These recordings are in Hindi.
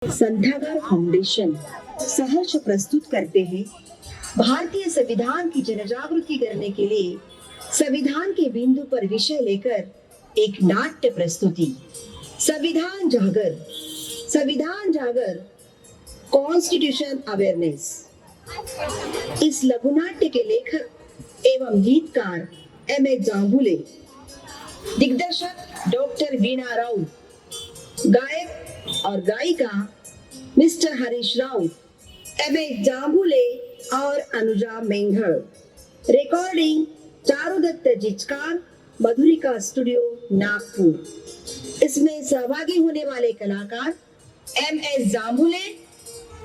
संध्यागार फाउंडेशन सहर्ष प्रस्तुत करते हैं भारतीय संविधान की जनजागृति करने के लिए संविधान के बिंदु पर विषय लेकर एक नाट्य प्रस्तुति संविधान जागर। संविधान जागर कॉन्स्टिट्यूशन अवेयरनेस। इस लघु नाट्य के लेखक एवं गीतकार एम.एस. जांबुले, दिग्दर्शक डॉक्टर वीणा राउत, गायक और गायिका मिस्टर हरीश राउत, एम.एस. जांबुले और अनुजा मेंघड़। रिकॉर्डिंग चारुदत्त जिचकार, मधुरिका स्टूडियो, नागपुर। इसमें सहभागी होने वाले कलाकार एम.एस. जांबुले,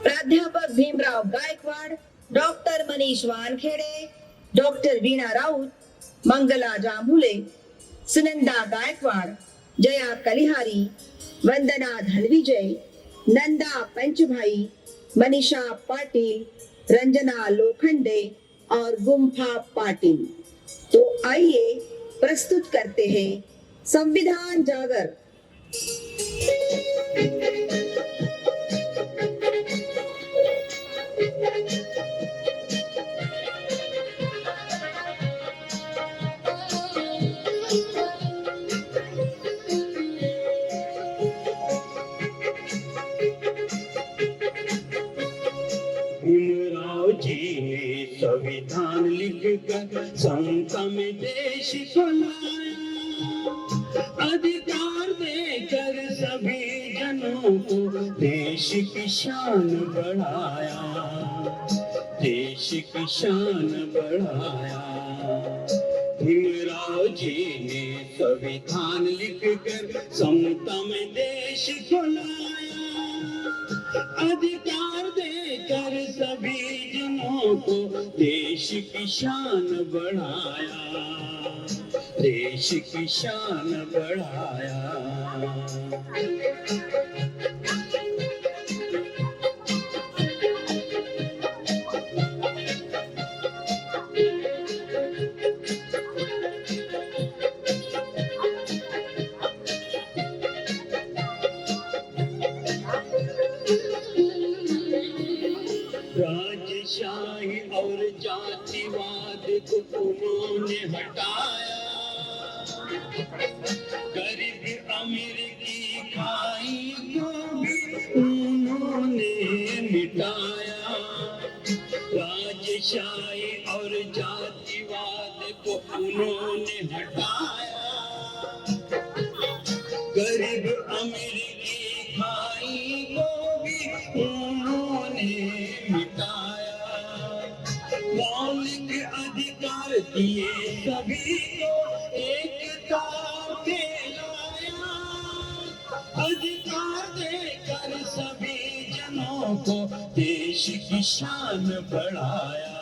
प्राध्यापक भीमराव गायकवाड़, डॉक्टर मनीष वानखेड़े, डॉक्टर वीणा राउत, मंगला जांबुले, सुनंदा गायकवाड़, जया कलिहारी, वंदना धनविजय, नंदा पंचभाई, मनीषा पाटिल, रंजना लोखंडे और गुम्फा पाटिल। तो आइए प्रस्तुत करते हैं संविधान जागर। भीमराव जी ने संविधान लिखकर समता में देश को लाया, अधिकार देकर सभी जनों को देश की शान बढ़ाया, देश की शान बढ़ाया। भीमराव जी ने संविधान लिखकर समता में देश को लाया, अधिकार देकर सभी जनों को देश की शान बढ़ाया, देश की शान बढ़ाया। राजशाही और जातिवाद को उन्होंने हटाया, गरीब अमीर की खाई को भी उन्होंने मिटाया। राजशाही और जातिवाद को उन्होंने हटाया, गरीब अमीर की खाई को भी उन्होंने मिटाया। मौलिक अधिकार दिए सभी को एकता पे लाया, अधिकार देकर सभी जनों को देश की शान बढ़ाया,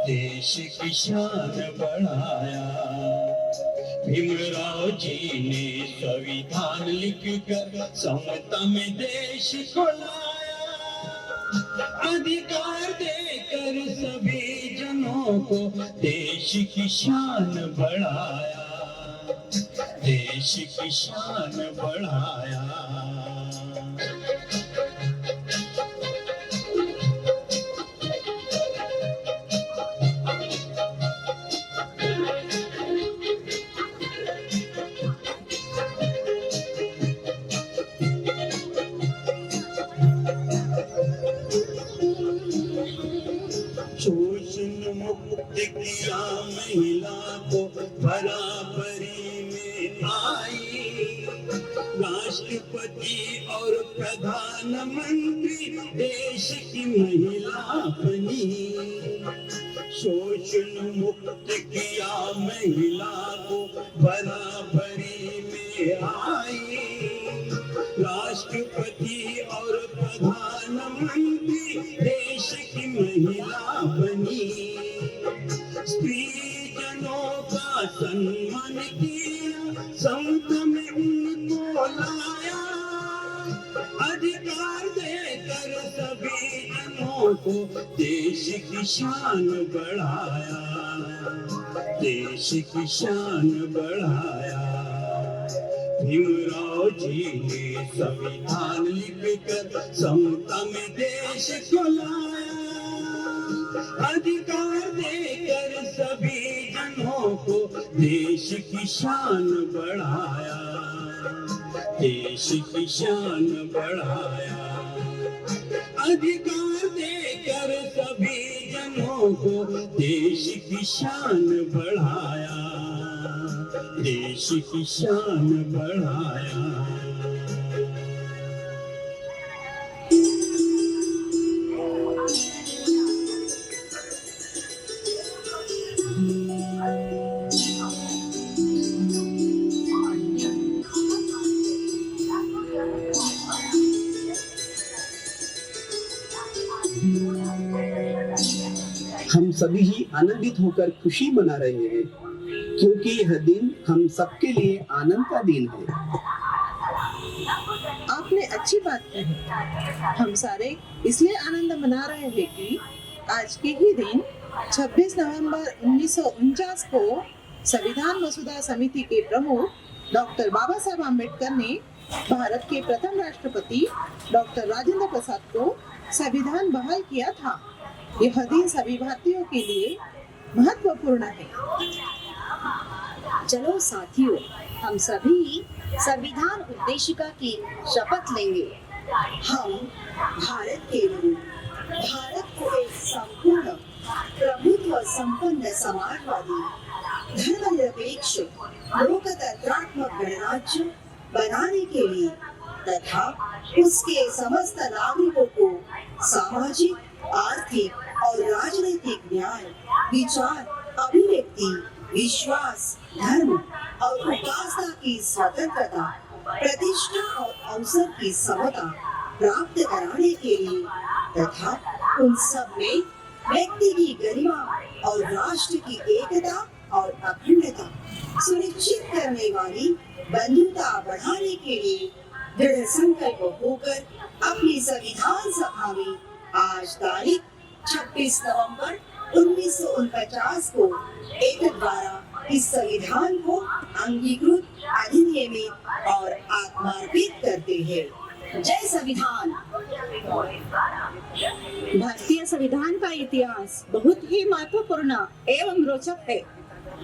देश की शान बढ़ाया। भीमराव जी ने संविधान लिखकर समता में देश को लाया, अधिकार देकर सभी जनों को देश की शान बढ़ाया, देश की शान बढ़ाया। शोषण मुक्त किया महिला को बराबरी में आई, राष्ट्रपति और प्रधानमंत्री देश की महिला बनी। शोषण मुक्त किया महिला को बराबरी में आई, राष्ट्रपति और प्रधानमंत्री देश की महिला बनी। स्त्री जनों का सम्मान किया, समता में उनको लाया, अधिकार देकर सभी जनों को देश की शान बढ़ाया, देश की शान बढ़ाया। भीमराव जी ने संविधान लिखकर समता में देश को लाया, अधिकार देकर सभी जनों को देश की शान बढ़ाया, देश की शान बढ़ाया, अधिकार देकर सभी जनों को देश की शान बढ़ाया, देश की शान बढ़ाया। हम सभी ही आनंदित होकर खुशी मना रहे हैं, क्योंकि यह दिन हम सबके लिए आनंद का दिन है। आपने अच्छी बात की है। हम सारे इसलिए आनंद मना रहे हैं कि आज के ही दिन 26 नवंबर 1949 को संविधान मसौदा समिति के प्रमुख डॉक्टर बाबा साहब आम्बेडकर ने भारत के प्रथम राष्ट्रपति डॉक्टर राजेंद्र प्रसाद को संविधान बहाल किया था। यह दिन सभी भारतीयों के लिए महत्वपूर्ण है। चलो साथियों, हम सभी संविधान उद्देशिका की शपथ लेंगे। हम भारत के लोग भारत को एक संपूर्ण प्रभुत्व संपन्न समाजवादी धर्मनिरपेक्ष लोकतंत्रात्मक गणराज्य बनाने के लिए तथा उसके समस्त नागरिकों को सामाजिक, आर्थिक और राजनीतिक न्याय, विचार, अभिव्यक्ति, विश्वास, धर्म और उपासना की स्वतंत्रता, प्रतिष्ठा और अवसर की समता प्राप्त कराने के लिए तथा उन सब में व्यक्ति की गरिमा और राष्ट्र की एकता और अखंडता सुनिश्चित करने वाली बंधुता बढ़ाने के लिए दृढ़ संकल्प होकर अपनी संविधान सभा में आज तारीख 26 नवंबर 1949 को एक द्वारा इस संविधान को अंगीकृत, अधिनियमित और आत्मार्पित करते हैं। जय संविधान। भारतीय संविधान का इतिहास बहुत ही महत्वपूर्ण एवं रोचक है।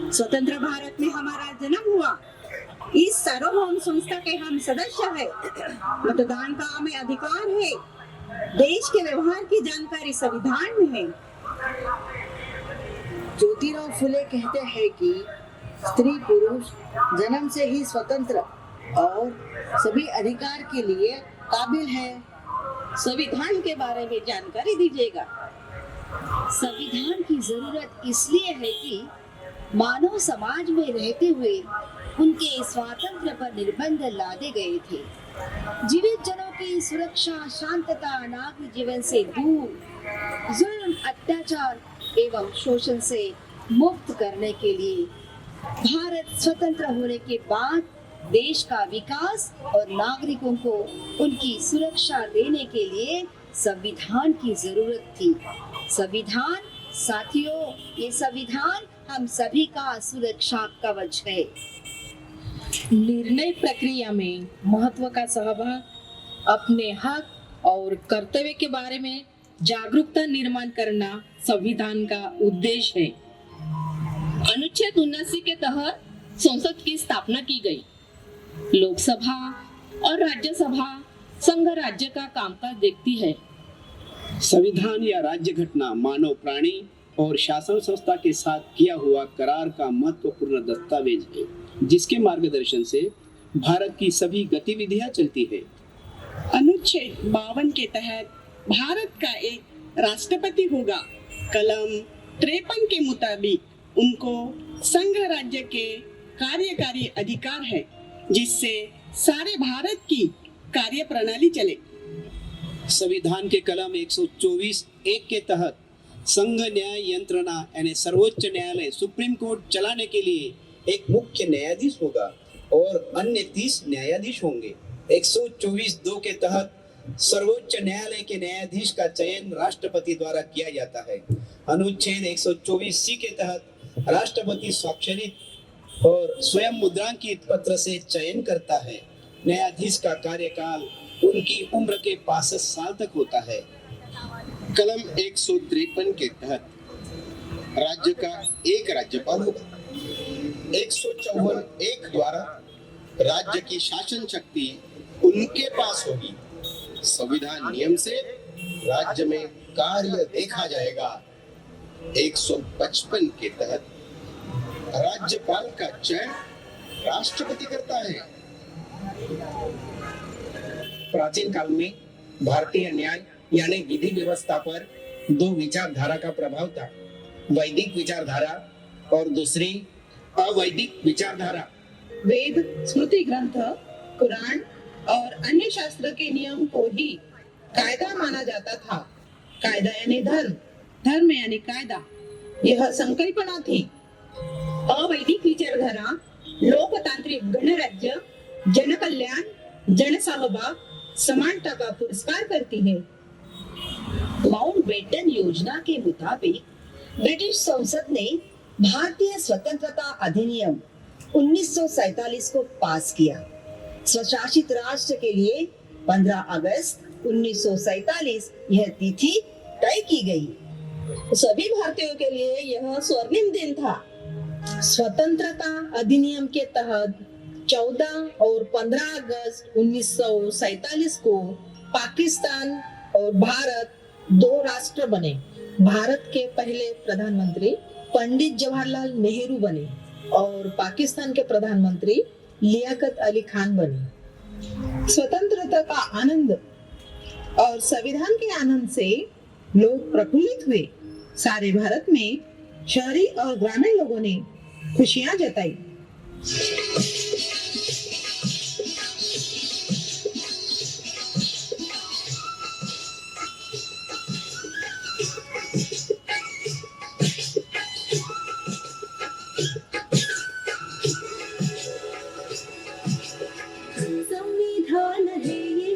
स्वतंत्र भारत में हमारा जन्म हुआ। इस सार्वभौम संस्था के हम सदस्य हैं। मतदान का हमें अधिकार है। देश के व्यवहार की जानकारी संविधान में है। ज्योतिराव फुले कहते हैं कि स्त्री पुरुष जन्म से ही स्वतंत्र और सभी अधिकार के लिए काबिल है। संविधान के बारे में जानकारी दीजिएगा। संविधान की जरूरत इसलिए है कि मानव समाज में रहते हुए उनके स्वातंत्र्य पर निर्बंध लादे गए थे। जीवित जनों की सुरक्षा, शांतता, नागरिक जीवन से दूर, जुल्म, अत्याचार एवं शोषण से मुक्त करने के लिए भारत स्वतंत्र होने के बाद देश का विकास और नागरिकों को उनकी सुरक्षा देने के लिए संविधान की जरूरत थी। संविधान साथियों, ये संविधान हम सभी का सुरक्षा कवच है। निर्णय प्रक्रिया में महत्व का सहभाग, अपने हक और कर्तव्य के बारे में जागरूकता निर्माण करना संविधान का उद्देश्य है। अनुच्छेद 79 के तहत संसद की स्थापना की गई। लोकसभा और राज्यसभा संघ राज्य का कामकाज देखती है। संविधान या राज्य घटना मानव, प्राणी और शासन संस्था के साथ किया हुआ करार का महत्वपूर्ण दस्तावेज है, जिसके मार्गदर्शन से भारत की सभी गतिविधियां चलती है। अनुच्छेद 52 के तहत भारत का एक राष्ट्रपति होगा। कलम 53 के मुताबिक उनको संघ राज्य के कार्यकारी अधिकार है, जिससे सारे भारत की कार्य प्रणाली चले। संविधान के कलम 124(1) के तहत संघ न्याय यंत्रणा यानी सर्वोच्च न्यायालय, सुप्रीम कोर्ट चलाने के लिए एक मुख्य न्यायाधीश होगा और अन्य 30 न्यायाधीश होंगे। 124(2) के तहत सर्वोच्च न्यायालय के न्यायाधीश का चयन राष्ट्रपति द्वारा किया जाता है। अनुच्छेद 124(c) के तहत राष्ट्रपति स्वाक्षरित और स्वयं मुद्रांकित पत्र से चयन करता है। न्यायाधीश का कार्यकाल उनकी उम्र के 65 साल तक होता है। कलम 153 के तहत राज्य का एक राज्यपाल होगा। 154(1) द्वारा राज्य की शासन शक्ति उनके पास होगी। संविधान नियम से राज्य में कार्य देखा जाएगा। 155 के तहत राज्यपाल का चयन राष्ट्रपति करता है। प्राचीन काल में भारतीय न्याय यानी विधि व्यवस्था पर दो विचारधारा का प्रभाव था, वैदिक विचारधारा और दूसरी अवैदिक विचारधारा। वेद, स्मृति ग्रंथ, कुरान और अन्य शास्त्र के नियम को ही कायदा माना जाता था। कायदा यानी धर्म, धर्म यानी कायदा, यह संकल्पना थी। अवैदिक विचारधारा लोकतांत्रिक गणराज्य, जन कल्याण, जन सहभाग, समानता का पुरस्कार करती है। माउंटबेटन योजना के मुताबिक ब्रिटिश संसद ने भारतीय स्वतंत्रता अधिनियम 1947 को पास किया। स्वशासित राष्ट्र के लिए 15 अगस्त 1947 यह तिथि तय की गई। सभी भारतीयों के लिए यह स्वर्णिम दिन था। स्वतंत्रता अधिनियम के तहत 14 और 15 अगस्त 1947 को पाकिस्तान और भारत दो राष्ट्र बने। भारत के पहले प्रधानमंत्री पंडित जवाहरलाल नेहरू बने और पाकिस्तान के प्रधानमंत्री लियाकत अली खान बने। स्वतंत्रता का आनंद और संविधान के आनंद से लोग प्रफुल्लित हुए। सारे भारत में शहरी और ग्रामीण लोगों ने खुशियां जताई। संविधान है ये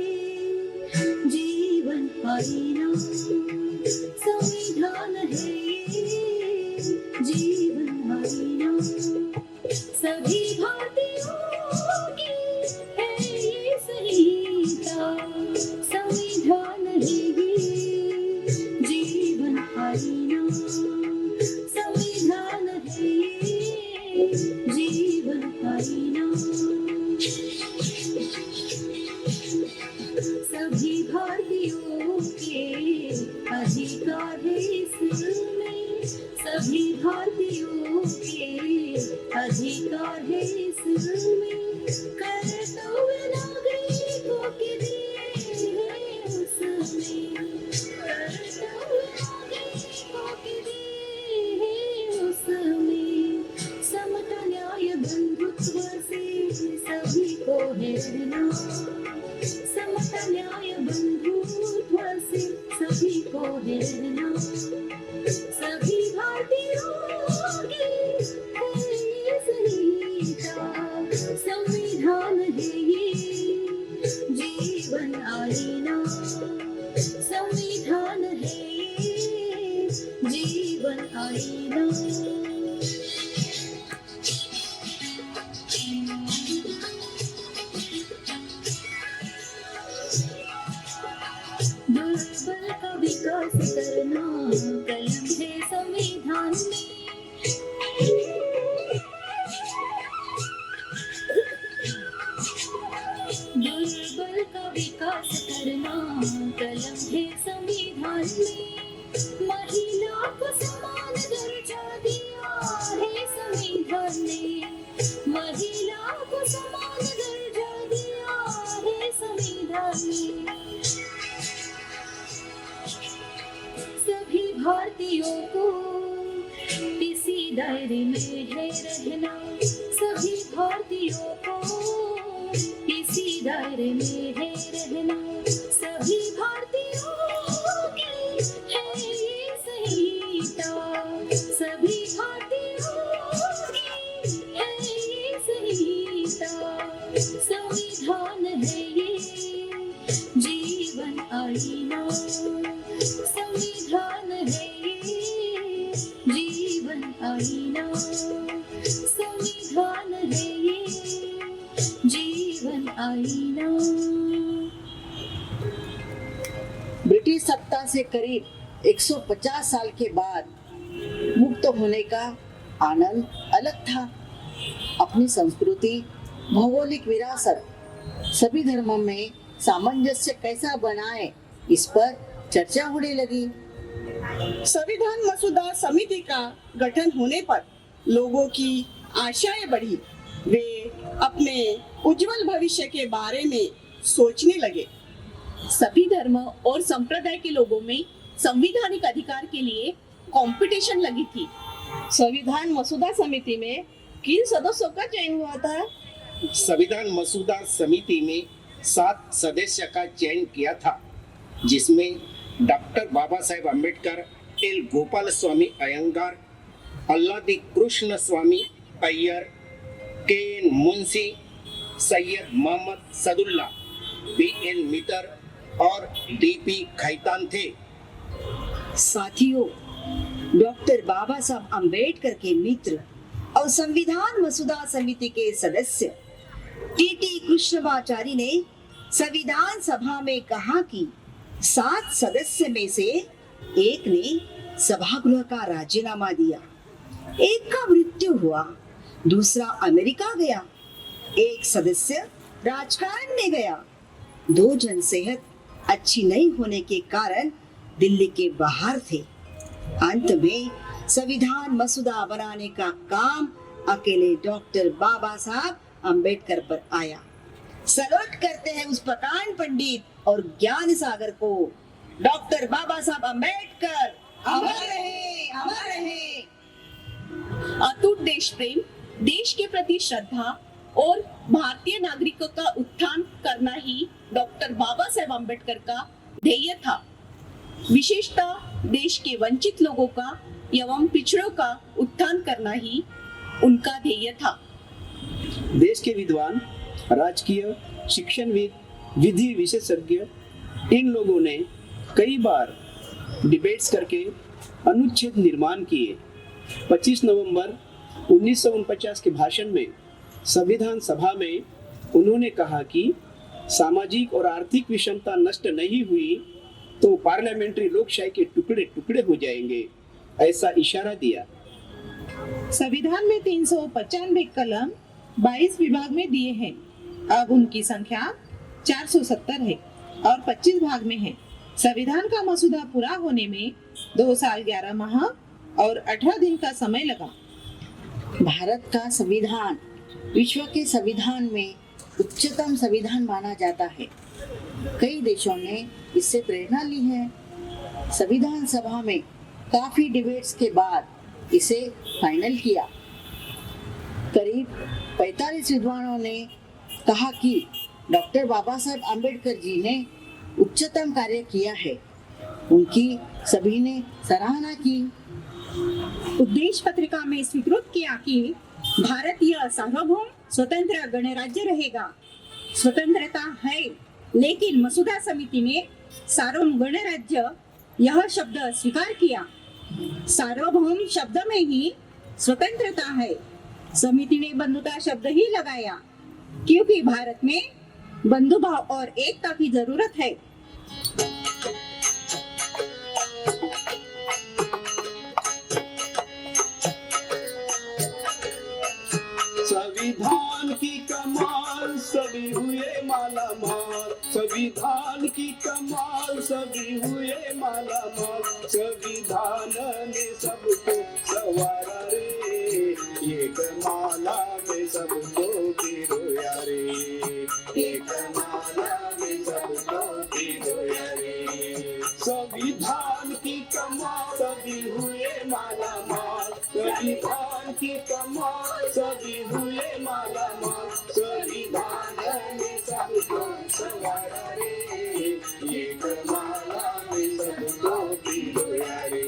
जीवन आईना, संविधान है ये जीवन आईना, सभी भारतीयों की है ये संहिता। संविधान है ये जीवन आईना, संविधान है ये जीवन आईना, सभी भारतीयों के अधिकार है इसमें, सभी भारतीयों के अधिकार है इसमें, कर्तव्य नागरिकों के दिए हैं उसमें, कर्तव्य नागरिकों के दिए हैं उसमें, समता न्याय बंधुत्व से सभी को है रहना, समता न्याय बंधुत्व से सभी को है रहना, सभी भारतीयों की है ये संहिता। संविधान है ये जीवन आईना, संविधान है ये जीवन आईना। दुर्बल का विकास करना कलम है संविधान में, दुर्बल का विकास करना कलम है संविधान में, महिला को समान दर्जा दिया है संविधान ने, महिला को समान दर्जा दिया है संविधान ने, सभी भारतीयों को इसी दायरे में है रहना, सभी भारतीयों को इसी दायरे में है रहना, सभी भारतीयों की है ये संहिता, सभी भारतीयों की है ये संहिता। संविधान है ये जीवन आईना, संविधान है ये जीवन आईना, संविधान ब्रिटिश सत्ता से करीब 150 साल के बाद मुक्त होने का आनंद अलग था। अपनी संस्कृति, भौगोलिक विरासत, सभी धर्मों में सामंजस्य कैसा बनाए, इस पर चर्चा होने लगी। संविधान मसौदा समिति का गठन होने पर लोगों की आशाएं बढ़ी। वे अपने उज्जवल भविष्य के बारे में सोचने लगे। सभी धर्म और संप्रदाय के लोगों में संवैधानिक अधिकार के लिए कंपटीशन लगी थी। संविधान मसौदा समिति में किन सदस्यों का चयन हुआ था? संविधान मसौदा समिति में 7 सदस्य का चयन किया था, जिसमें doctor Baba Saheb Ambedkar, L Gopal Swami Ayyangar, Alladi Krishna Swami Iyer, K N Munshi, Syed Mohammad Sadulla, B N Mitter और डीपी खैतान थे। साथियों, डॉक्टर बाबा साहब अम्बेडकर के मित्र और संविधान मसौदा समिति के सदस्य टीटी कृष्णमाचारी ने संविधान सभा में कहा कि 7 सदस्य में से एक ने सभागृह का राजीनामा दिया, एक का मृत्यु हुआ, दूसरा अमेरिका गया, एक सदस्य राजकारण में गया, 2 जन सेहत अच्छी नहीं होने के कारण दिल्ली के बाहर थे। अंत में संविधान मसौदा बनाने का काम अकेले डॉक्टर बाबा साहब अम्बेडकर पर आया। सलूट करते हैं उस प्रकांड पंडित और ज्ञान सागर को। डॉक्टर बाबा साहब अम्बेडकर अमर रहे, अमर रहे। अटूट देश प्रेम, देश के प्रति श्रद्धा और भारतीय नागरिकों का उत्थान करना ही डॉक्टर बाबा साहेब अम्बेडकर का ध्येय था। विशेषतः देश के वंचित लोगों का एवं पिछड़ों का उत्थान करना ही उनका ध्येय था। देश के विद्वान, राजकीय, शिक्षणविद, विधि विशेषज्ञ, इन लोगों ने कई बार डिबेट्स करके अनुच्छेद निर्माण किए। 25 नवंबर 1949 के भाषण में संविधान सभा में उन्होंने कहा कि सामाजिक और आर्थिक विषमता नष्ट नहीं हुई तो पार्लियामेंट्री लोकशाही के टुकड़े टुकड़े हो जाएंगे, ऐसा इशारा दिया। संविधान में 395 कलम 22 विभाग में दिए हैं। अब उनकी संख्या 470 है और 25 भाग में है। संविधान का मसौदा पूरा होने में 2 साल 11 माह और 18 दिन का समय लगा। भारत का संविधान विश्व के संविधान में उच्चतम संविधान माना जाता है। कई देशों ने इससे प्रेरणा ली है। संविधान सभा में काफी डिबेट्स के बाद इसे फाइनल किया। करीब 45 विद्वानों ने कहा कि डॉक्टर बाबा साहेब अम्बेडकर जी ने उच्चतम कार्य किया है। उनकी सभी ने सराहना की। उद्देश्य पत्रिका में स्वीकृत किया कि भारतीय सार्वभौम स्वतंत्र गणराज्य रहेगा। स्वतंत्रता है, लेकिन मसौदा समिति ने सार्वभौम गणराज्य यह शब्द स्वीकार किया। सार्वभौम शब्द में ही स्वतंत्रता है। समिति ने बंधुता शब्द ही लगाया, क्योंकि भारत में बंधुभाव और एकता की जरूरत है। संविधान की कमाल सभी हुए माला माल, संविधान की कमाल सभी हुए माला माल, संविधान ने सबको सवारा रे, एक माला में सबको पिरोया रे, एक माला में सबको पिरोया रे। संविधान की कमाल सभी हुए माला माल, संविधान की कमाल सभी हुए माला माल, संविधान ने सबको सवारा रे, एक माला में सबको पिरोया रे,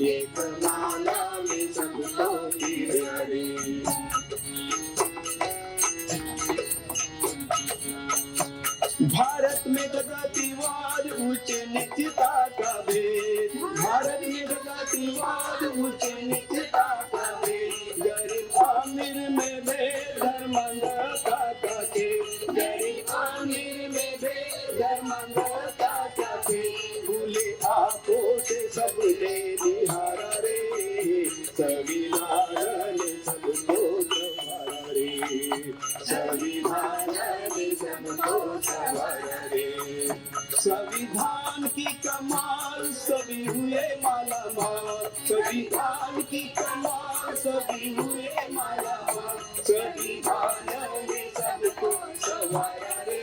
एक माला में सबको पिरोया रे। भारत में जातिवाद ऊंचे नीचता का भेद, भारत में जातिवाद ऊंचे नीचता का भेद, गरीब अमीर में भेद धर्मांधता का खेल, गरीब अमीर में भेद धर्मांधता का खेल, संविधान की कमाल सभी हुए माला माल, संविधान की कमाल सभी हुए माला माल, संविधान ने सबको संवारा रे,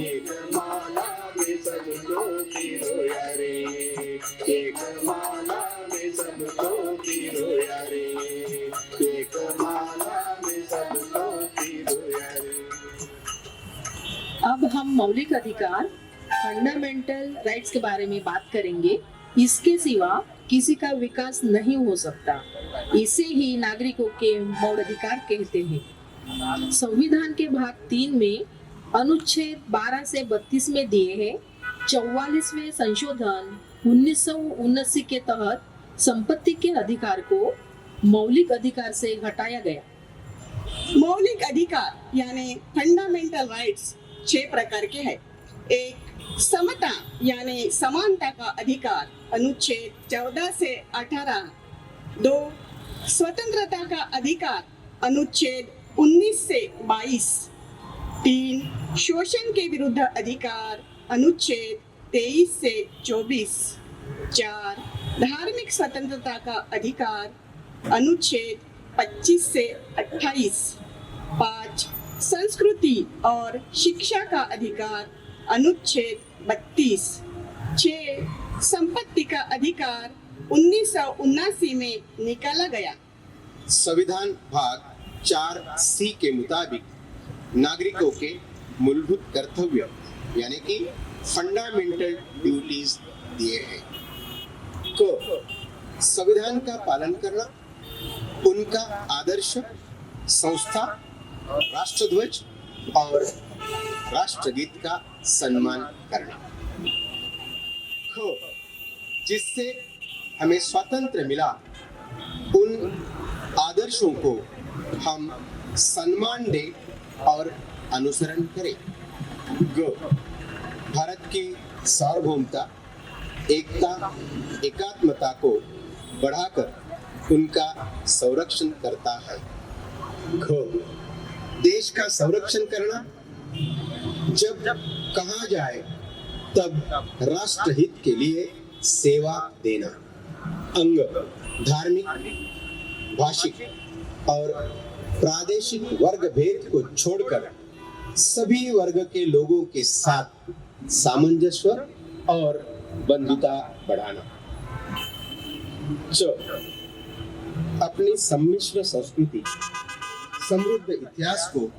एक माला में सबको पिरोया रे, एक माला में सबको पिरोया रे, एक माला में सबको पिरोया रे। अब हम मौलिक अधिकार फंडामेंटल राइट्स के बारे में बात करेंगे। इसके सिवा किसी का विकास नहीं हो सकता। इसे ही नागरिकों के मौलिक अधिकार कहते हैं। संविधान के भाग 3 में अनुच्छेद 12 से 32 में दिए हैं। 44वें संशोधन 1979 के तहत संपत्ति के अधिकार को मौलिक अधिकार से हटाया गया। मौलिक अधिकार यानी फंडामेंटल राइट्स 6 प्रकार के हैं। एक, समता यानी समानता का अधिकार, अनुच्छेद 14 से 18। 2, स्वतंत्रता का अधिकार, अनुच्छेद 19 से 22। 3, शोषण के विरुद्ध अधिकार, अनुच्छेद 23 से 24। 4, धार्मिक स्वतंत्रता का अधिकार, अनुच्छेद 25 से 28। 5, संस्कृति और शिक्षा का अधिकार, अनुच्छेद 32। 6, संपत्ति का अधिकार 1979 में निकाला गया। संविधान भाग 4C के मुताबिक नागरिकों के मूलभूत कर्तव्य यानी कि फंडामेंटल ड्यूटीज दिए हैं। संविधान का पालन करना, उनका आदर्श, संस्था, राष्ट्रध्वज और राष्ट्रगीत का सम्मान करना। जिससे हमें स्वातंत्र्य मिला, उन आदर्शों को हम सम्मान दें और अनुसरण करें। भारत की सार्वभौमता, एकता, एकात्मता को बढ़ाकर उनका संरक्षण करता है। देश का संरक्षण करना, जब कहा जाए तब राष्ट्रहित के लिए सेवा देना। अंग, धार्मिक, भाषिक और प्रादेशिक वर्ग भेद को छोड़कर सभी वर्ग के लोगों के साथ सामंजस्य और बंधुता बढ़ाना। अपनी सम्मिश्र संस्कृति, समृद्ध इतिहास को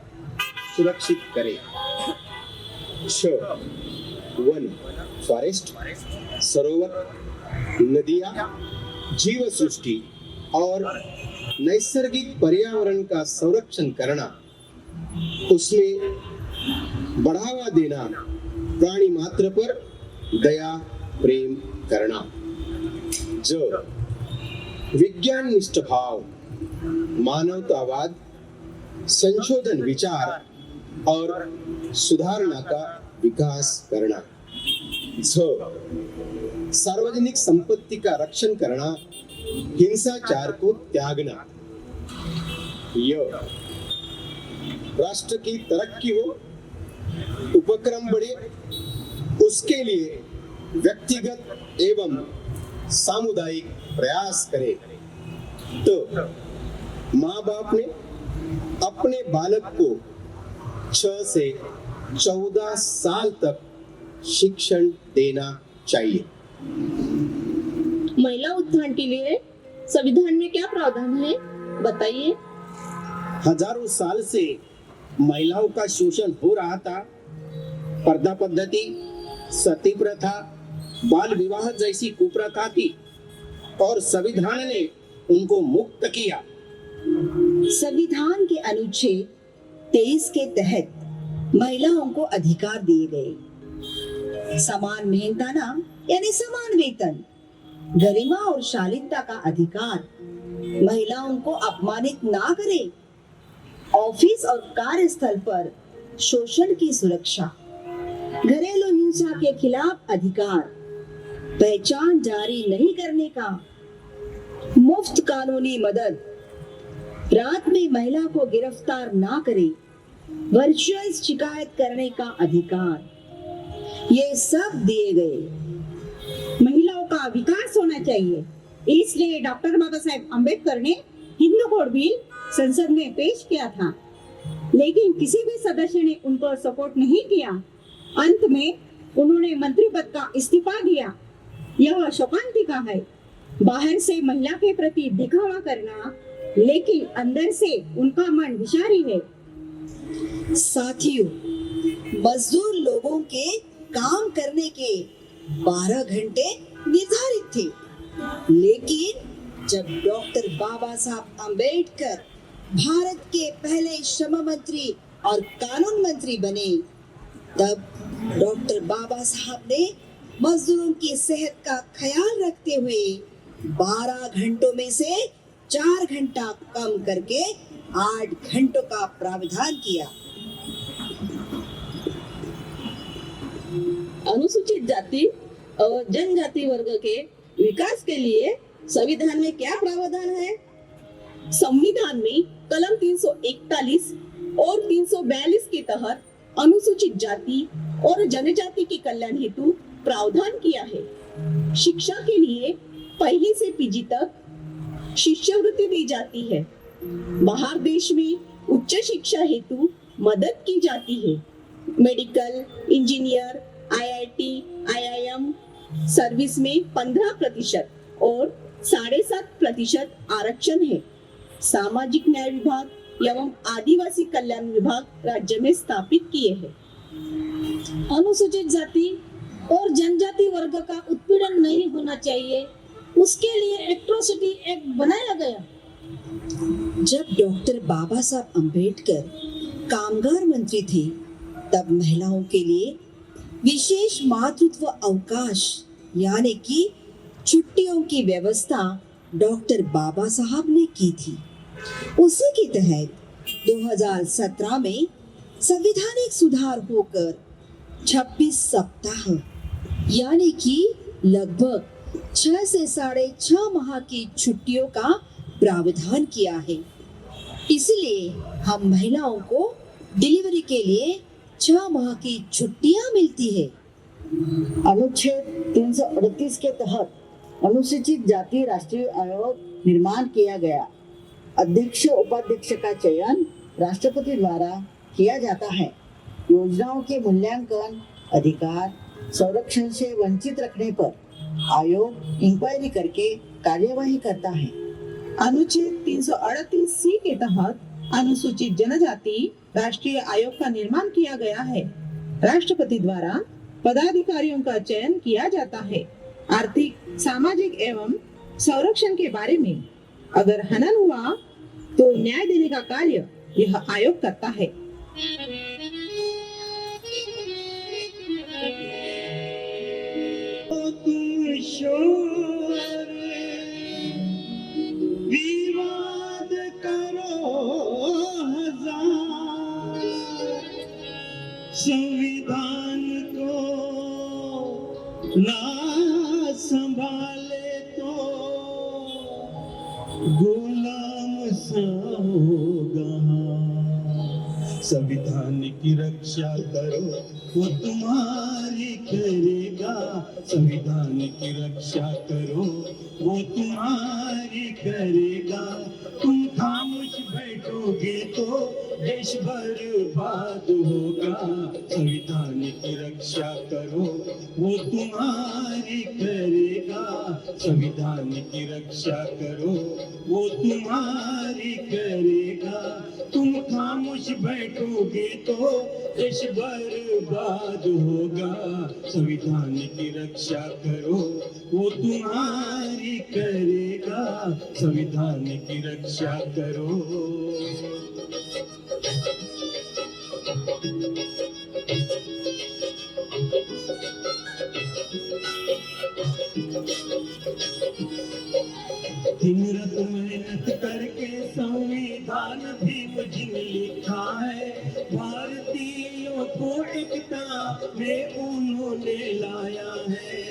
सुरक्षित करें। वन, फॉरेस्ट, सरोवर, नदियां, जीव सृष्टि और नैसर्गिक पर्यावरण का संरक्षण करना, उसमें बढ़ावा देना, प्राणी मात्र पर दया प्रेम करना। विज्ञान निष्ठ भाव, मानवतावाद, संशोधन विचार और सुधारणा का विकास करना। सार्वजनिक संपत्ति का रक्षण करना, हिंसाचार को त्यागना। राष्ट्र की तरक्की हो, उपक्रम बढ़े, उसके लिए व्यक्तिगत एवं सामुदायिक प्रयास करें। तो माँ बाप ने अपने बालक को 6 से 14 साल तक शिक्षण देना चाहिए। महिला उत्थान के लिए संविधान में क्या प्रावधान है, बताइए। हजारों साल से महिलाओं का शोषण हो रहा था। पर्दा पद्धति, सती प्रथा, बाल विवाह जैसी कुप्रथा थी और संविधान ने उनको मुक्त किया। संविधान के अनुच्छेद 23 के तहत महिलाओं को अधिकार दिए गए। समान मेहनताना यानी समान वेतन, गरिमा और शालीनता का अधिकार, महिलाओं को अपमानित ना करे, ऑफिस और कार्यस्थल पर शोषण की सुरक्षा, घरेलू हिंसा के खिलाफ अधिकार, पहचान जारी नहीं करने का, मुफ्त कानूनी मदद, रात में महिला को गिरफ्तार ना करे, वर्चुअल शिकायत करने का अधिकार, ये सब दिए गए। महिलाओं का विकास होना चाहिए, इसलिए डॉक्टर बाबा साहेब अम्बेडकर ने हिंदू कोड बिल संसद में पेश किया था, लेकिन किसी भी सदस्य ने उनको सपोर्ट नहीं किया। अंत में उन्होंने मंत्री पद का इस्तीफा दिया। यह शोकांतिका है। बाहर से महिला के प्रति दिखावा करना, लेकिन अंदर से उनका मन विषारी है। साथियों, मजदूर लोगों के काम करने के 12 घंटे निर्धारित थे, लेकिन जब डॉक्टर बाबा साहब अम्बेडकर भारत के पहले श्रम मंत्री और कानून मंत्री बने, तब डॉक्टर बाबा साहब ने मजदूरों की सेहत का ख्याल रखते हुए 12 घंटों में से 4 घंटा कम करके 8 घंटों का प्रावधान किया। अनुसूचित जाति और जनजाति वर्ग के विकास के लिए संविधान में क्या प्रावधान है? संविधान में कलम 341 और 342 के तहत अनुसूचित जाति और जनजाति के कल्याण हेतु प्रावधान किया है। शिक्षा के लिए पहली से पीजी तक शिष्यवृत्ति दी जाती है। बाहर देश में उच्च शिक्षा हेतु मदद की जाती है। Medical, engineer, IIT, IIM service में 15% और 7.5% आरक्षण है। सामाजिक न्याय विभाग एवं आदिवासी कल्याण विभाग राज्य में स्थापित किए हैं। अनुसूचित जाति और जनजाति वर्ग का उत्पीड़न नहीं होना चाहिए, उसके लिए एट्रोसिटी एक्ट बनाया गया। जब डॉक्टर बाबा साहब अम्बेडकर कामगार मंत्री थे, तब महिलाओं के लिए विशेष मातृत्व अवकाश यानी कि छुट्टियों की व्यवस्था डॉक्टर बाबा साहब ने की थी। उसी के तहत 2017 में संवैधानिक सुधार होकर 26 सप्ताह यानी कि लगभग 6 से 6.5 माह की छुट्टियों का प्रावधान किया है। इसलिए हम महिलाओं को डिलीवरी के लिए 6 माह की छुट्टियां मिलती है। अनुच्छेद 338 के तहत अनुसूचित जाति राष्ट्रीय आयोग निर्माण किया गया। अध्यक्ष उपाध्यक्ष का चयन राष्ट्रपति द्वारा किया जाता है। योजनाओं के मूल्यांकन, अधिकार, संरक्षण से वंचित रखने पर आयोग इंक्वायरी करके कार्यवाही करता है। अनुच्छेद 338C के तहत अनुसूचित जनजाति राष्ट्रीय आयोग का निर्माण किया गया है। राष्ट्रपति द्वारा पदाधिकारियों का चयन किया जाता है। आर्थिक, सामाजिक एवं संरक्षण के बारे में अगर हनन हुआ तो न्याय देने का कार्य यह आयोग करता है। विवाद करो हजार, संविधान को ना संभाले तो गुलाम सा होगा। संविधान की रक्षा करो वो तुम्हारी करेगा। संविधान की रक्षा करो वो तुम्हारी करेगा। तुम खामोश बैठोगे तो देश बर्बाद होगा। संविधान की रक्षा करो वो तुम्हारी करेगा। संविधान की रक्षा करो वो तुम्हारी करेगा। तुम खामोश बैठोगे तो देश बर्बाद होगा। संविधान की रक्षा करो वो तुम्हारी करेगा। संविधान की रक्षा करो। दिन रात मेहनत करके संविधान भी मुझे लिखा है। भारतीयों को एकता में उन्होंने लाया है।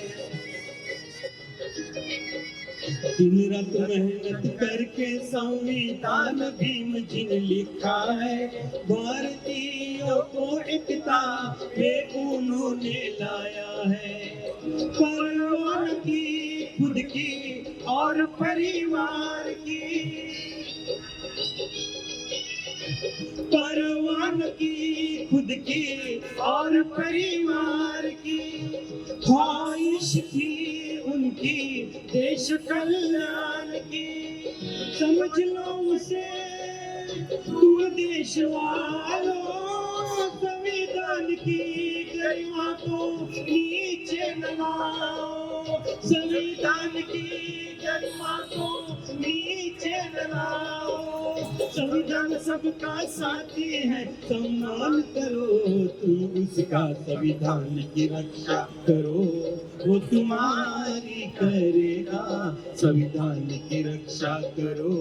दिन रात मेहनत करके संविधान भी मुझे लिखा है। भारतीय भाइयों को एकता में उन्होंने लाया है। परवाह न की खुद की और परिवार की, परवाह न की खुद की और परिवार की, ख्वाहिश थी उनकी देश कल्याण की। समझ लो उसे तुम देश वालों, संविधान की गरिमा को नीचे लगाओ, संविधान की गरिमा को नीचे लगाओ। संविधान सबका साथी है, सम्मान करो तुम उसका, संविधान की रक्षा करो वो तुम्हारी करेगा, संविधान की रक्षा करो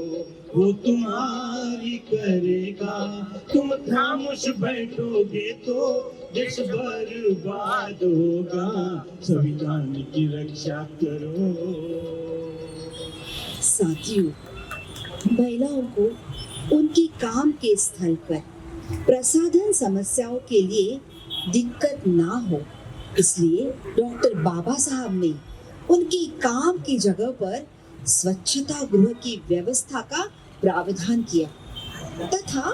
वो तुम्हारी करेगा। तुम खामोश बैठोगे तो देश बर्बाद होगा, संविधान की रक्षा करो। साथियों, महिलाओं को उनके काम के स्थल पर प्रसाधन समस्याओं के लिए दिक्कत ना हो, इसलिए डॉक्टर बाबा साहब ने उनके काम की जगह पर स्वच्छता गृह की व्यवस्था का प्रावधान किया तथा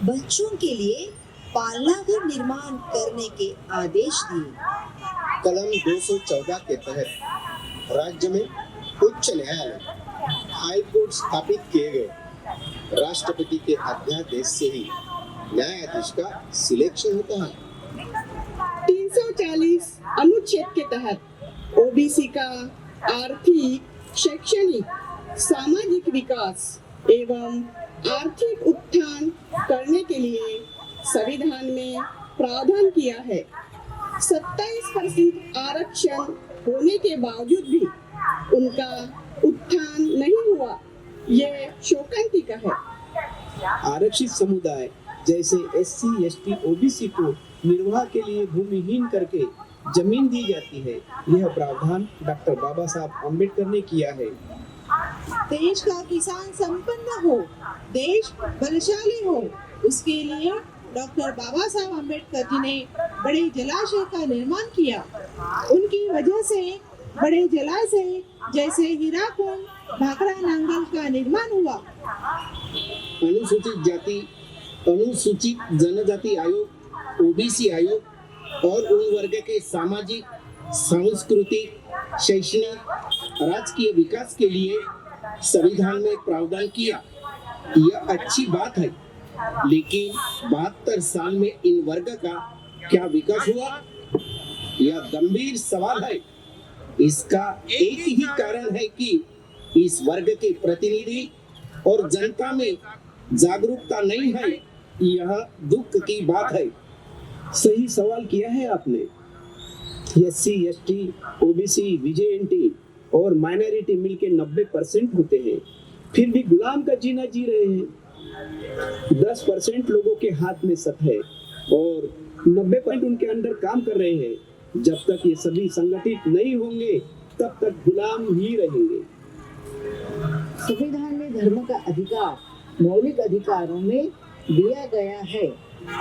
बच्चों के लिए पालनाघर निर्माण करने के आदेश दिए। कलम 214 के तहत राज्य में उच्च न्यायालय, हाई कोर्ट स्थापित किए गए। राष्ट्रपति के अध्यादेश से ही न्यायाधीश का सिलेक्शन होता है। 340 अनुच्छेद के तहत ओबीसी का आर्थिक, शैक्षणिक, सामाजिक विकास एवं आर्थिक उत्थान करने के लिए संविधान में प्रावधान किया है। 27% आरक्षण होने के बावजूद भी उनका उत्थान नहीं हुआ, यह शोकांतिका है। आरक्षित समुदाय जैसे SC, ST, OBC को निर्वाह के लिए भूमिहीन करके जमीन दी जाती है। यह प्रावधान डॉक्टर बाबा साहब अम्बेडकर ने किया है। देश का किसान संपन्न हो, देश बलशाली हो, उसके लिए डॉक्टर बाबा साहब अम्बेडकर जी ने बड़े जलाशय का निर्माण किया। उनकी वजह से बड़े जलाशय जैसे हीराकुंड, भाखड़ा नांगल का निर्माण हुआ। अनुसूचित जाति, अनुसूचित जनजाति आयोग, OBC आयोग और उन वर्ग के सामाजिक, सांस्कृतिक, शैक्षणिक, राजकीय विकास के लिए संविधान में प्रावधान किया। यह अच्छी बात है, लेकिन 72 साल में इन वर्ग का क्या विकास हुआ? यह गंभीर सवाल है। इसका एक ही कारण है कि इस वर्ग के प्रतिनिधि और जनता में जागरूकता नहीं है। यह दुख की बात है। सही सवाल किया है आपने। SC, ST, OBC, VJNT और माइनॉरिटी मिलके 90% होते हैं, फिर भी गुलाम का जीना जी रहे हैं। 10% लोगों के हाथ में सत्ता है और 90% उनके अंडर काम कर रहे हैं। जब तक ये सभी संगठित नहीं होंगे तब तक गुलाम ही रहेंगे। संविधान में धर्म का अधिकार मौलिक अधिकारों में दिया गया है,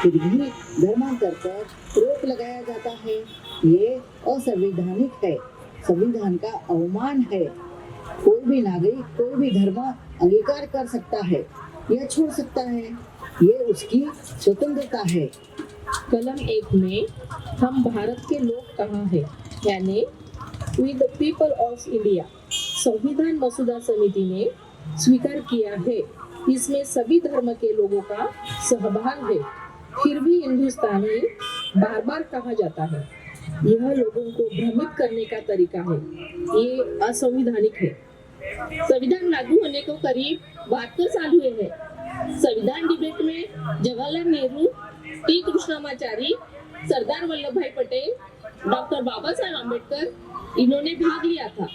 फिर भी धर्मांतर पर रोक लगाया जाता है। ये असंवैधानिक है, संविधान का अवमान है। कोई भी नागरिक कोई भी धर्म अंगीकार कर सकता है या छोड़ सकता है, ये उसकी स्वतंत्रता है। कलम 1 में हम भारत के लोग कहाँ हैं, यानी we the people of India, संविधान मसौदा समिति ने स्वीकार किया है। इसमें सभी धर्म के लोगों का सहभाग है, फिर भी हिंदुस्तानी बार बार कहा जाता है। यह लोगों को भ्रमित करने का तरीका है, ये असंवैधानिक है। संविधान लागू होने को करीब 72 साल हुए हैं। संविधान डिबेट में जवाहरलाल नेहरू, T. कृष्णमाचारी, सरदार वल्लभ भाई पटेल, डॉक्टर बाबा साहब अम्बेडकर इन्होंने भाग लिया था।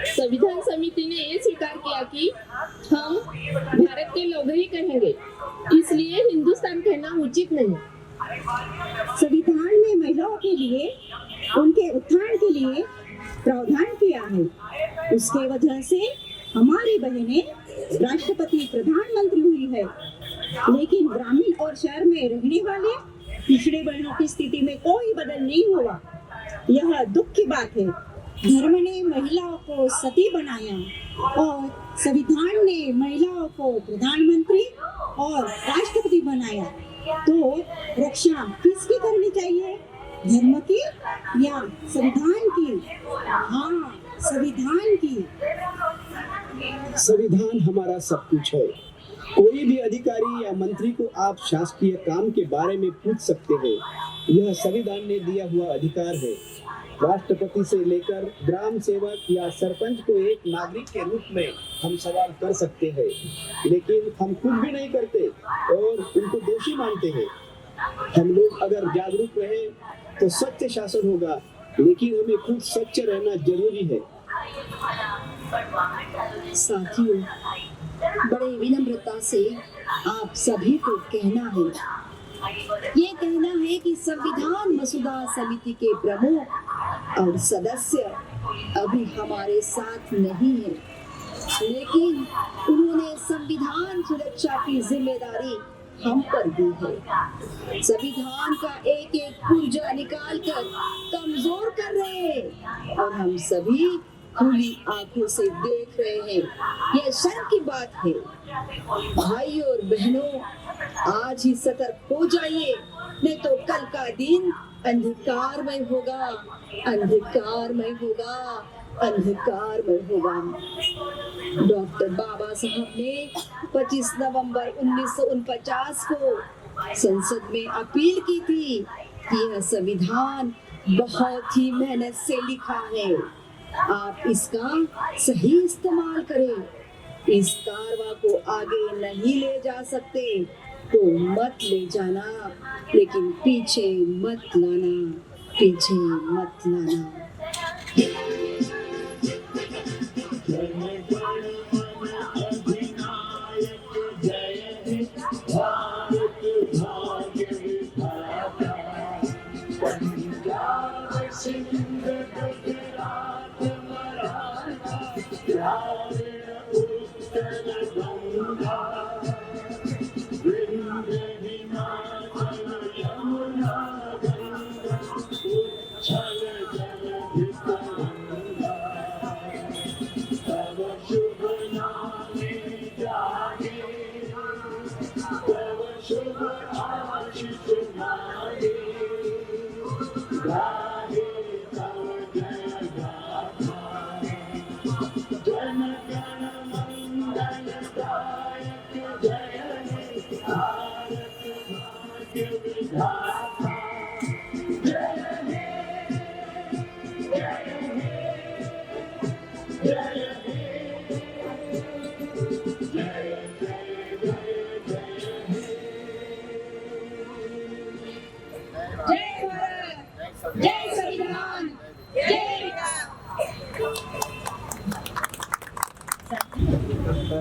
संविधान समिति ने ये स्वीकार किया कि हम भारत के लोग ही कहेंगे, इसलिए हिंदुस्तान कहना उचित नहीं। संविधान ने महिलाओं के लिए उनके उत्थान के लिए प्रावधान किया है। उसके वजह से हमारी बहनें राष्ट्रपति प्रधानमंत्री हुई है, लेकिन ग्रामीण और शहर में रहने वाले पिछड़ी बहनों की स्थिति में कोई बदल नहीं हुआ। यह दुख की बात है। धर्म ने महिलाओं को सती बनाया और संविधान ने महिलाओं को प्रधानमंत्री और राष्ट्रपति बनाया, तो रक्षा किसकी करनी चाहिए, धर्म की या संविधान की? हाँ, संविधान की। संविधान हमारा सब कुछ है। कोई भी अधिकारी या मंत्री को आप शासकीय काम के बारे में पूछ सकते हैं। यह संविधान ने दिया हुआ अधिकार है। राष्ट्रपति से लेकर ग्राम सेवक या सरपंच को एक नागरिक के रूप में हम सवाल कर सकते हैं, लेकिन हम खुद भी नहीं करते और उनको दोषी मानते हैं। हम लोग अगर जागरूक रहे तो सत्य शासन होगा, लेकिन हमें खुद सच्चे रहना जरूरी है। साथियों, बड़े विनम्रता से आप सभी को कहना है, ये कहना है कि संविधान मसौदा समिति के प्रमुख और सदस्य अभी हमारे साथ नहीं है, लेकिन उन्होंने संविधान सुरक्षा की जिम्मेदारी हम पर दी है। संविधान का एक एक पुर्जा निकाल कर कमजोर कर रहे हैं और हम सभी खुली आंखों से देख रहे हैं। यह शर्म की बात है। भाइयों और बहनों, आज ही सतर्क हो जाइए, नहीं तो कल का दिन अंधकारमय होगा, अंधकारमय होगा, अंधकारमय होगा। डॉक्टर बाबा साहब ने 25 नवंबर 1949 को संसद में अपील की थी कि यह संविधान बहुत ही मेहनत से लिखा है, आप इसका सही इस्तेमाल करें। इस कारवां को आगे नहीं ले जा सकते तो मत ले जाना, लेकिन पीछे मत लाना, पीछे मत लाना।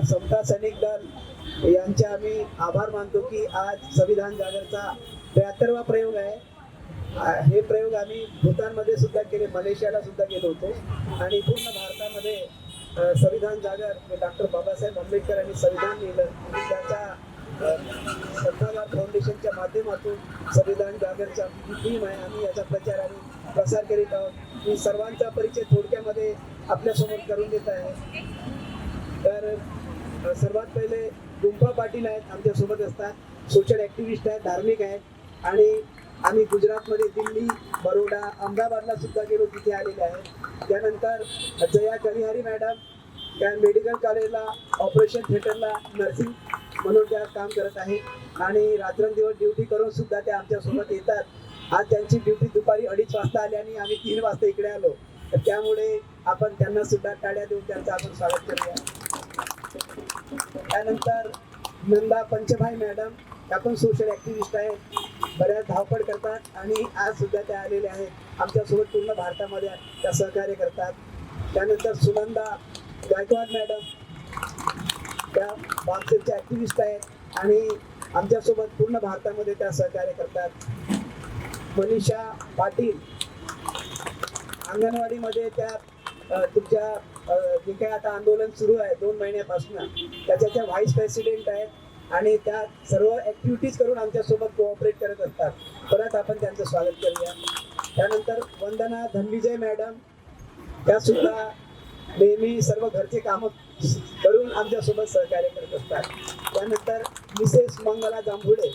समता सैनिक दल यांचे आम्ही आभार मानतो की आज संविधान जागरचा 73वा प्रयोग आहे। हे प्रयोग आम्ही भूतानमध्ये सुद्धा केले, मलेशियाला सुद्धा गेलो होतो आणि पूर्ण भारतामध्ये संविधान जागर डॉक्टर बाबासाहेब आंबेडकर यांनी संविधान लिहिलं, त्याच्या सत्ताधार फाउंडेशनच्या माध्यमातून संविधान जागरचा टीम आहे, आम्ही याचा प्रचार आणि प्रसार करीत आहोत। मी सर्वांचा परिचय थोडक्यामध्ये आपल्यासमोर करून देत आहे। तर सर्वात पहिले गुंपा पाटील आहेत, आमच्यासोबत असतात, सोशल ॲक्टिव्हिस्ट आहेत, धार्मिक आहेत आणि आम्ही गुजरातमध्ये दिल्ली, बरोडा, अहमदाबादला सुद्धा गेलो, तिथे आलेले आहेत। त्यानंतर जया कलिहारी मॅडम, त्या मेडिकल कॉलेजला ऑपरेशन थिएटरला नर्सिंग म्हणून त्या काम करत आहे आणि रात्रंदिवस ड्युटी करून सुद्धा त्या आमच्यासोबत येतात। आज त्यांची ड्युटी दुपारी 2:30 वाजता आली आणि आम्ही 3 वाजता इकडे आलो, तर त्यामुळे आपण त्यांना सुद्धा टाळ्या देऊन त्यांचं आपण स्वागत करूया। त्यानंतर नंदा पंचभाई मॅडम, त्या पण सोशल ॲक्टिव्हिस्ट आहेत, बऱ्याच धावपळ करतात आणि आज सुद्धा त्या आलेल्या आहेत, आमच्यासोबत पूर्ण भारतामध्ये त्या सहकार्य करतात। त्यानंतर सुनंदा गायकवाड मॅडम, त्या बॉक्सरच्या ॲक्टिव्हिस्ट आहेत आणि आमच्यासोबत पूर्ण भारतामध्ये त्या सहकार्य करतात। मनीषा पाटील, अंगणवाडीमध्ये त्या तुमच्या जे काही आता आंदोलन सुरू आहे 2 महिन्यापासून, त्याच्या व्हाईस प्रेसिडेंट आहेत आणि त्या सर्व ऍक्टिव्हिटीज करून आमच्यासोबत कोऑपरेट करत असतात. परत आपण त्यांचं स्वागत करूया. त्यानंतर वंदना धनविजय मॅडम, त्या सुद्धा नेहमी सर्व घरचे कामं करून आमच्यासोबत सहकार्य करत असतात. त्यानंतर मिसेस मंगला जांभुडे,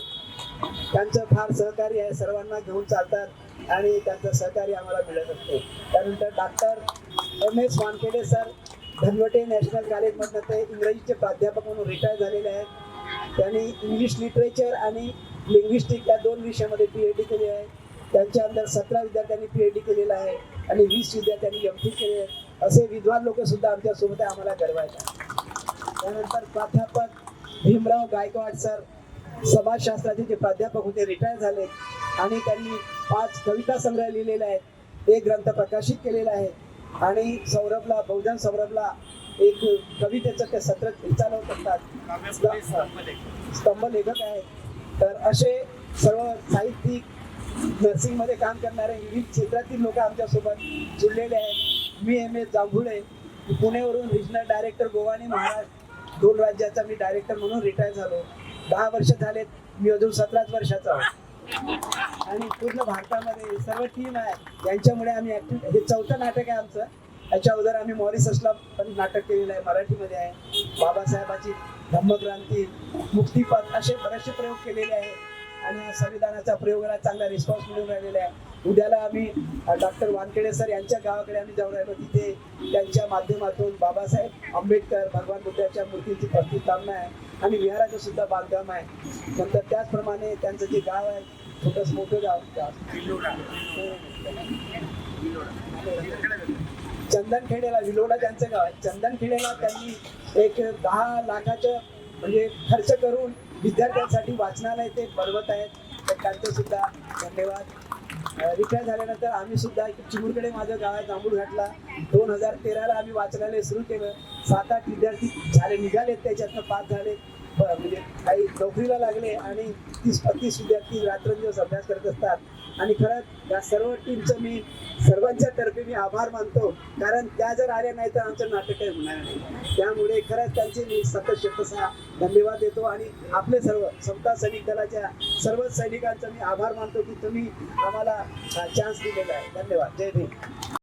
त्यांचं फार सहकार्य आहे, सर्वांना घेऊन चालतात आणि त्यांचं सहकार्य आम्हाला मिळत असते. त्यानंतर doctor MS Wankhede sir, Dhanwate national कॉलेजमधनं ते इंग्रजीचे प्राध्यापक म्हणून रिटायर झालेले आहेत. त्यांनी इंग्लिश लिटरेचर आणि लिंग्विस्टिक या 2 विषयामध्ये PhD केली आहे. त्यांच्या अंदर 17 विद्यार्थ्यांनी PhD केलेला आहे आणि 20 विद्यार्थ्यांनी MPhil केले आहेत. असे विद्वान लोक सुद्धा आमच्यासोबत आहे, आम्हाला गर्व आहे. त्यानंतर प्राध्यापक भीमराव गायकवाड सर, समाजशास्त्राचे जे प्राध्यापक होते, रिटायर झाले आणि त्यांनी 5 कविता संग्रह लिहिलेले आहेत, 1 ग्रंथ प्रकाशित केलेला आहे आणि सौरभला, बहुजन सौरभला एक कवितेचं ते सत्र चालवत असतात, स्तंभ लेखक आहेत. तर असे सर्व साहित्यिक, नर्सिंगमध्ये काम करणारे विविध क्षेत्रातील लोक आमच्यासोबत जुळलेले आहेत. मी MS जांभुळे, पुणेवरून रिजनल डायरेक्टर गोवा आणि महाराष्ट्र 2 राज्याचा मी डायरेक्टर म्हणून रिटायर झालो. 10 वर्ष झालेत, मी अजून 17 वर्षाचा आहोत आणि पूर्ण भारतामध्ये सर्व टीम आहे, यांच्यामुळे आम्ही ऍक्टिव्ह. हे 4थं नाटक आहे आमचं. याच्या अगोदर आम्ही मॉरिससला पण नाटक केलेलं आहे, मराठीमध्ये आहे. बाबासाहेबाची धम्मक्रांती, मुक्तिपथ असे बरेचसे प्रयोग केलेले आहेत आणि संविधानाच्या प्रयोगाला चांगला रिस्पॉन्स मिळून राहिलेला आहे. उद्याला आम्ही डॉक्टर वानखेडे सर यांच्या गावाकडे आम्ही जाऊन राहिलो. तिथे त्यांच्या माध्यमातून बाबासाहेब आंबेडकर, भगवान बुद्धाच्या मूर्तीची प्रतिष्ठापना आहे आणि विहाराचं सुद्धा बांधकाम आहे. नंतर त्याचप्रमाणे त्यांचं जे गाव आहे, छोटंसं मोठं गाव, चंदनखेडेला, विलोडा त्यांचं गाव आहे. चंदनखेडेला त्यांनी एक 10 लाखाचं म्हणजे खर्च करून विद्यार्थ्यांसाठी वाचनालय ते बनवत आहेत. तर त्यांचं सुद्धा धन्यवाद. रिटायर झाल्यानंतर आम्ही सुद्धा चिमुरकडे, माझं गाव आहे, जांभूळघाटला 2013ला आम्ही वाचनालय सुरू केलं. 7-8 विद्यार्थी झाले, निघालेत, त्याच्यातनं 5 झाले, म्हणजे काही नोकरीला लागले आणि 30-35 विद्यार्थी रात्रंदिवस अभ्यास करत असतात. आणि खरंच या सर्व टीमचं मी सर्वांच्या तर्फे मी आभार मानतो, कारण त्या जर आल्या नाही तर आमचं नाटक काही होणार नाही. त्यामुळे खरंच त्यांचे मी शतशः धन्यवाद देतो आणि आपले सर्व समता सैनिक दलाच्या सर्व सैनिकांचा मी आभार मानतो की तुम्ही आम्हाला चान्स दिलेला आहे. धन्यवाद. जय भीम.